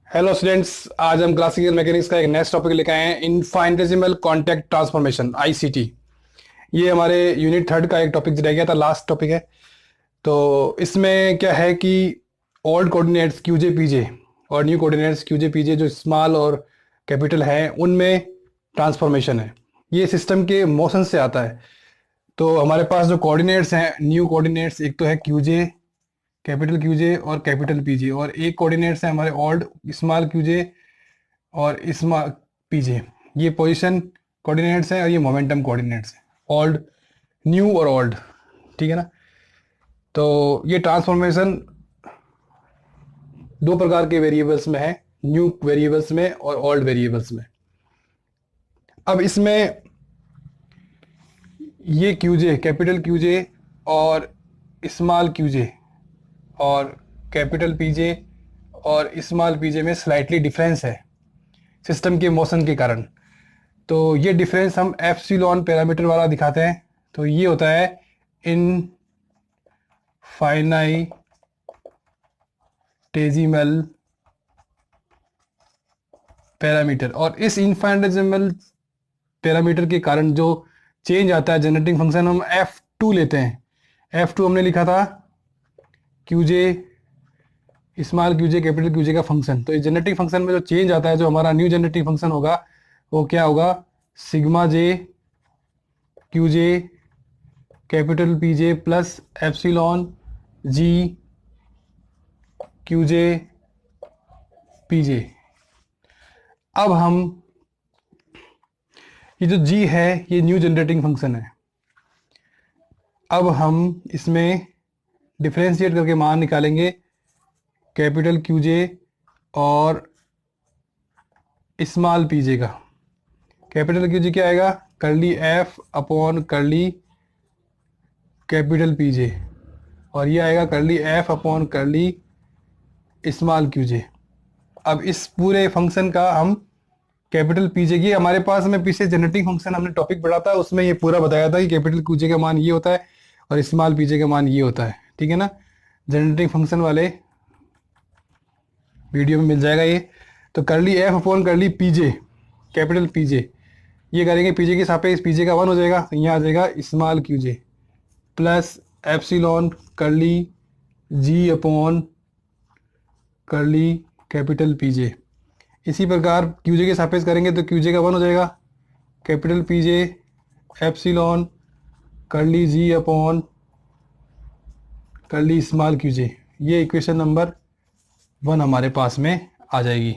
Hello students. आज हम classical mechanics का एक नेक्स्ट टॉपिक लेकर आए हैं, इनफाइनेटेसिमल कांटेक्ट ट्रांसफॉर्मेशन आईसीटी। ये हमारे यूनिट थर्ड का एक टॉपिक रह गया था, लास्ट टॉपिक है। तो इसमें क्या है कि ओल्ड कोऑर्डिनेट्स क्यूजे पीजे और न्यू कोऑर्डिनेट्स क्यूजे पीजे जो स्मॉल और कैपिटल हैं उनमें ट्रांसफॉर्मेशन है। ये सिस्टम के मोशन से आता है। तो हमारे पास जो कोऑर्डिनेट्स हैं, न्यू कोऑर्डिनेट्स, एक तो है क्यूजे, कैपिटल क्यूजे और कैपिटल पीजे, और एक कोऑर्डिनेट्स है हमारे ओल्ड स्मॉल क्यूजे और स्मॉल पीजे। ये पोजीशन कोऑर्डिनेट्स हैं और ये मोमेंटम कोऑर्डिनेट्स हैं, ओल्ड, न्यू और ओल्ड। ठीक है ना। तो ये ट्रांसफॉर्मेशन दो प्रकार के वेरिएबल्स में है, न्यू वेरिएबल्स में और ओल्ड वेरिएबल्स में। अब इसमें ये क्यूजे, कैपिटल क्यूजे और स्मॉल क्यूजे और कैपिटल पीजे और स्मॉल पीजे में स्लाइटली डिफरेंस है सिस्टम के मोशन के कारण। तो ये डिफरेंस हम एप्सिलॉन पैरामीटर वाला दिखाते हैं। तो ये होता है इनफाइनाइटेसिमल पैरामीटर, और इस इनफाइनाइटेसिमल पैरामीटर के कारण जो चेंज आता है जनरेटिंग फंक्शन, हम F2 लेते हैं। F2 हमने लिखा था QJ, small QJ capital QJ का फंक्शन। तो इस जनरेटिंग फंक्शन में जो चेंज आता है, जो हमारा न्यू जनरेटिंग फंक्शन होगा, वो क्या होगा? सिग्मा जे क्यूजे कैपिटल पीजे प्लस एप्सिलॉन जी क्यूजे पीजे। अब हम ये जो जी है ये न्यू जनरेटिंग फंक्शन है। अब हम इसमें डिफरेंशिएट करके मान निकालेंगे कैपिटल क्यूजे और स्मॉल पीजे का। कैपिटल क्यूजे क्या आएगा? Curly F upon curly capital PJ, और ये आएगा curly F upon curly small QJ. अब इस पूरे फंक्शन का हम कैपिटल पीजे की, हमारे पास में पीछे जनरेटिंग फंक्शन हमने टॉपिक पढ़ा था, उसमें ये पूरा बताया था कि कैपिटल क्यूजे का मान ये होता है और स्मॉल पीजे का मान ये होता है। ठीक है ना। जनरेटिंग फंक्शन वाले वीडियो में मिल जाएगा ये। तो करली एफ अपॉन करली पीजे, कैपिटल पीजे, ये करेंगे पीजे के सापेक्ष, पीजे का 1 हो जाएगा, तो यहाँ आ जाएगा स्मॉल क्यूजे प्लस एप्सिलॉन करली जी अपॉन करली कैपिटल पीजे। इसी प्रकार क्यूजे के सापेक्ष करेंगे तो क्यूजे का 1 हो जाएगा, कैपिटल पीजे एप्सिलॉन करली जी अपॉन करली स्मॉल क्यूजे। ये इक्वेशन नंबर 1 हमारे पास में आ जाएगी।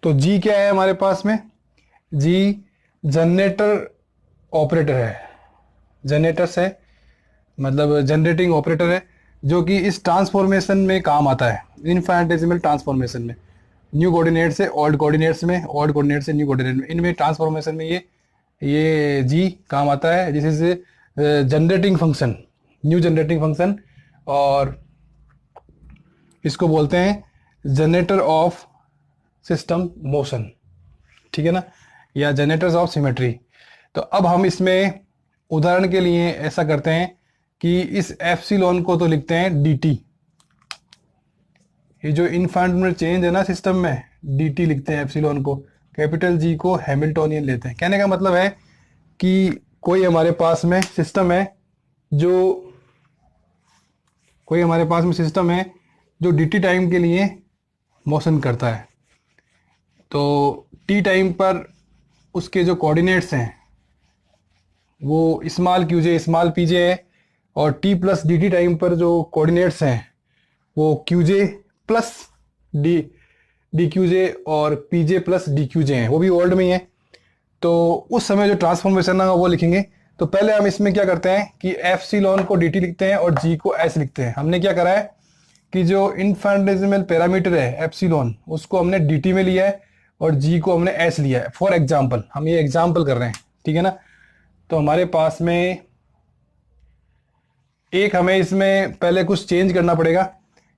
तो जी क्या है हमारे पास में? जी जनरेटर ऑपरेटर है, जनरेटर से मतलब जनरेटिंग ऑपरेटर है, जो कि इस ट्रांसफॉर्मेशन में काम आता है, इनफाइनेटेसिमल ट्रांसफॉर्मेशन में। न्यू कोऑर्डिनेट से ओल्ड कोऑर्डिनेट्स में, ओल्ड कोऑर्डिनेट से न्यू कोऑर्डिनेट में, इनमें ट्रांसफॉर्मेशन में ये जी काम आता है, जिससे generating function, new generating function, और इसको बोलते हैं जनरेटर ऑफ सिस्टम मोशन। ठीक है ना, या जनरेटर्स ऑफ सिमेट्री। तो अब हम इसमें उदाहरण के लिए ऐसा करते हैं कि इस एप्सिलॉन को तो लिखते हैं dt, ये जो इनफाइनाइट चेंज है ना सिस्टम में, dt लिखते हैं एप्सिलॉन को। कैपिटल जी को हैमिल्टोनियन लेते हैं। कहने का मतलब है कि कोई हमारे पास में सिस्टम है जो कोई हमारे पास में सिस्टम है जो dt टाइम के लिए मोशन करता है। तो t टाइम पर उसके जो कोऑर्डिनेट्स हैं वो स्मॉल क्यूजे स्मॉल पीजे है, और t plus D T time पर जो कोऑर्डिनेट्स हैं वो QJ plus D D QJ और पीजे प्लस डी क्यूजे हैं, वो भी ओल्ड में ही है। तो उस समय जो ट्रांसफॉर्मेशन है वो लिखेंगे। तो पहले हम इसमें क्या करते हैं कि एप्सिलॉन को dt लिखते हैं और g को s लिखते हैं। हमने क्या करा है कि जो इनफाइनेटेसिमल पैरामीटर है एप्सिलॉन, उसको हमने dt में लिया है और g को हमने s लिया है। फॉर एग्जाम्पल, हम ये एग्जाम्पल कर रहे हैं, ठीक है ना। तो हमारे पास में एक, हमें इसमें पहले कुछ चेंज करना पड़ेगा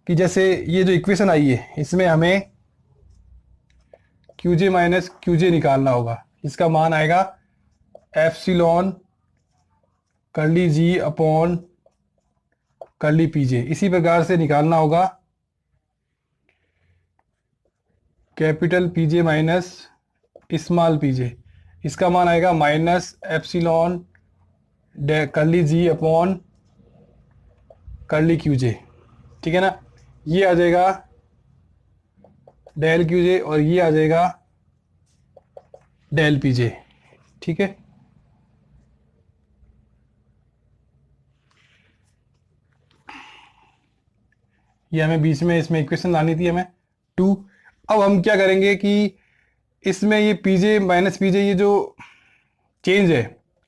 कि जैसे ये जो इक्वेशन आई है इसमें हमें क्यूजे माइनस क्यूजे निकालना होगा। इसका मान आएगा एप्सिलॉन करली जी अपॉन कर्ली पीजे। इसी प्रकार से निकालना होगा कैपिटल पीजे माइनस स्मॉल पीजे। इसका मान आएगा माइनस एप्सिलॉन कर्ली जी अपॉन कर्ली क्यूजे। ठीक है ना, ये आ जाएगा डेल क्यूजे और ये आ जाएगा डेल पीजे। ठीक है, ये हमें बीच में इसमें इक्वेशन लानी थी हमें 2। अब हम क्या करेंगे कि इसमें ये पीजे माइनस पीजे ये जो चेंज है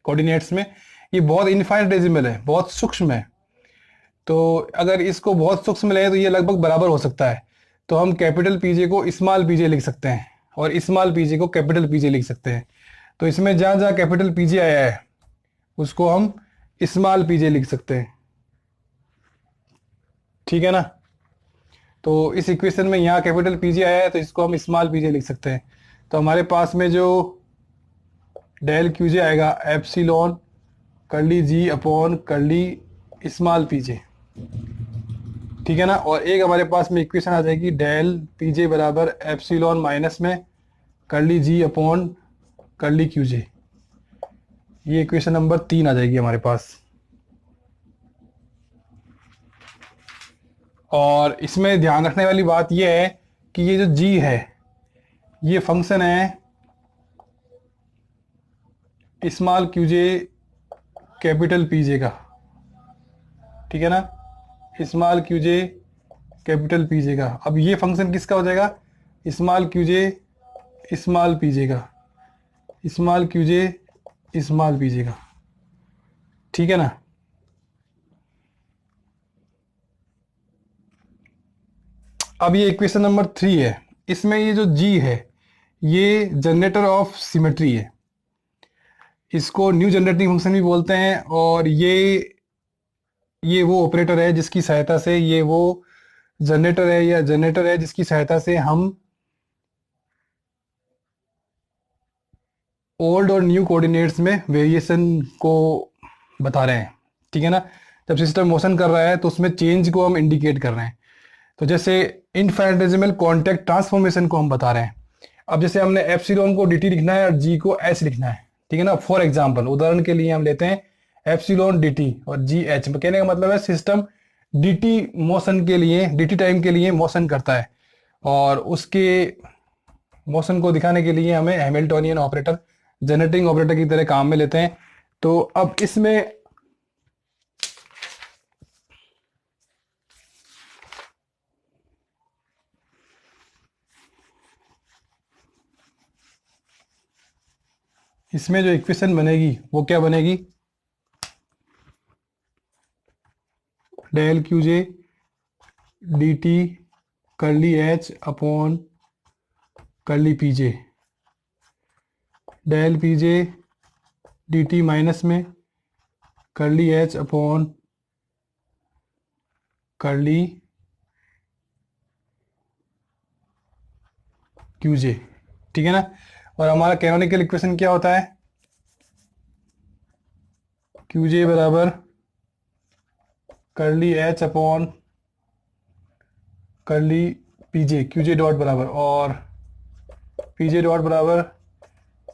कोऑर्डिनेट्स में, ये बहुत इनफाइनिटेसिमल है, बहुत सूक्ष्म है। तो अगर इसको बहुत सूक्ष्म ले तो ये लगभग बराबर हो सकता है। तो हम कैपिटल पीजे को स्मॉल पीजे लिख सकते हैं और स्मॉल पीजे को कैपिटल पीजे लिख सकते हैं। तो इसमें जहां जहां कैपिटल पीजे आया है उसको हम स्मॉल पीजे लिख सकते हैं। ठीक है ना, तो इस इक्वेशन में यहाँ कैपिटल पीजे आया है तो इसको हम स्मॉल पीजे लिख सकते हैं। तो हमारे पास में जो डेल क्यूजे आएगा एप्सिलॉन कर्ली जी अपॉन कर्ली स्मॉल पीजे। ठीक है ना, और एक हमारे पास में इक्वेशन आ जाएगी डेल पीजे बराबर एप्सिलॉन माइनस में कर्ली जी अपॉन कर्ली क्यूजे। ये इक्वेशन नंबर 3 आ जाएगी हमारे पास। और इसमें ध्यान रखने वाली बात यह है कि ये जो जी है ये फंक्शन है स्मॉल क्यूजे कैपिटल पीजे का। ठीक है ना, स्मॉल क्यूजे कैपिटल पीजे का। अब ये फंक्शन किसका हो जाएगा, स्मॉल क्यूजे स्मॉल पीजे का, स्मॉल क्यूजे स्मॉल पीजे का। ठीक है ना, अब ये इक्वेशन नंबर 3 है। इसमें ये जो जी है ये जनरेटर ऑफ सिमेट्री है, इसको न्यू जनरेटिंग फंक्शन भी बोलते हैं। और ये वो ऑपरेटर है जिसकी सहायता से ये वो जनरेटर है या जनरेटर है जिसकी सहायता से हम ओल्ड और न्यू कोऑर्डिनेट्स में वेरिएशन को बता रहे हैं। ठीक है ना, जब सिस्टम मोशन कर रहा है तो उसमें चेंज को हम इंडिकेट कर रहे हैं। तो जैसे इनफाइनिटेसिमल कॉन्टैक्ट ट्रांसफॉर्मेशन को हम बता रहे हैं। अब जैसे हमने एप्सिलॉन को dt लिखना है और g को h लिखना है। ठीक है ना, फॉर एग्जांपल उदाहरण के लिए हम लेते हैं एप्सिलॉन dt और g h। कहने का मतलब है सिस्टम dt मोशन के लिए dt टाइम के लिए मोशन करता है और उसके मोशन को दिखाने के लिए हमें हैमिल्टोनियन ऑपरेटर जनरेटिंग ऑपरेटर की तरह काम में लेते हैं। तो अब इसमें जो इक्वेशन बनेगी वो क्या बनेगी, del QJ D T curly H upon curly PJ, del PJ D T minus में curly H upon curly QJ. ठीक है ना, और हमारा कैनोनिकल इक्वेशन क्या होता है, क्यूजे बराबर कर्ली एच अपॉन कर्ली पीजे, क्यूजे डॉट बराबर और पीजे डॉट बराबर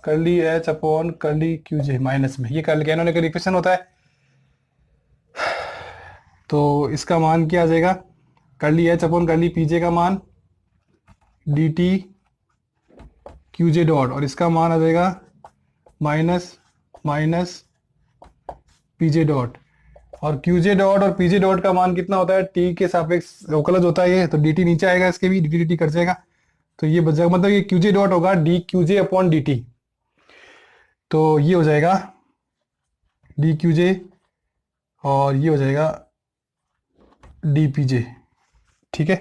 curly H upon curly QJ minus में। ये कैनोनिकल इक्वेशन होता है। तो इसका मान क्या आ जाएगा, कर्ली एच अपॉन कर्ली पीजे का मान डी टी क्यूजे डॉट और इसका मान आ जाएगा माइनस माइनस पीजे डॉट। और क्यूजे डॉट और पीजे डॉट का मान कितना होता है, टी के सापेक्ष अवकलज होता है ये, तो डी टी नीचे आएगा, इसके भी डी टी कट जाएगा। तो ये बच जाएगा, मतलब ये क्यूजे डॉट होगा D QJ upon D T. तो ये हो जाएगा डी क्यूजे और ये हो जाएगा डी पीजे। ठीक है,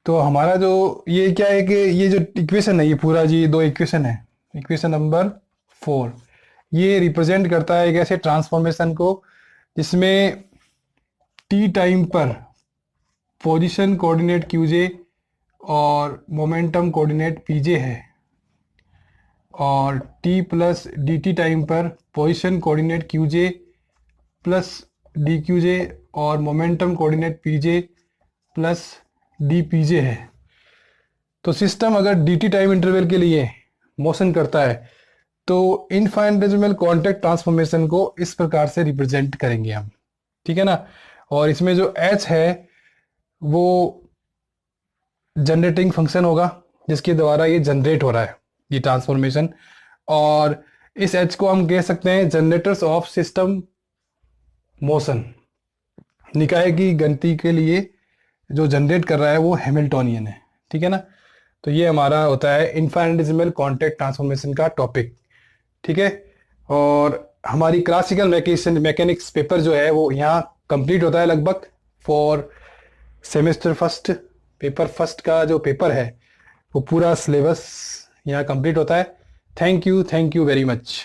तो हमारा जो ये क्या है कि ये जो इक्वेशन है ये पूरा जी दो इक्वेशन है, इक्वेशन नंबर 4 ये रिप्रेजेंट करता है एक ऐसे ट्रांसफॉर्मेशन को जिसमें टी टाइम पर पोजीशन कोऑर्डिनेट क्यूजे और मोमेंटम कोऑर्डिनेट पीजे है और T plus D T time पर position coordinate QJ plus D Q J और momentum coordinate P J plus D P J है। तो सिस्टम अगर डी टी टाइम इंटरवल के लिए मोशन करता है तो इनफाइनेटेसिमल कांटेक्ट ट्रांसफॉर्मेशन को इस प्रकार से रिप्रेजेंट करेंगे हम, ठीक है ना। और इसमें जो एच है वो जनरेटिंग फंक्शन होगा जिसके द्वारा ये जनरेट हो रहा है ये ट्रांसफॉर्मेशन। और इस एच को हम कह सकते हैं जनरेटर्स ऑफ सिस्टम मोशन। निकाय की गति के लिए जो जनरेट कर रहा है वो हैमिल्टोनियन है, ठीक है ना। तो ये हमारा होता है इनफाइनेटेसिमल कांटेक्ट ट्रांसफॉर्मेशन का टॉपिक, ठीक है। और हमारी क्लासिकल मैकेनिक्स पेपर जो है वो यहाँ कंप्लीट होता है लगभग for semester first. Paper first का जो पेपर है वो पूरा सिलेबस यहाँ कंप्लीट होता है। Thank you very much.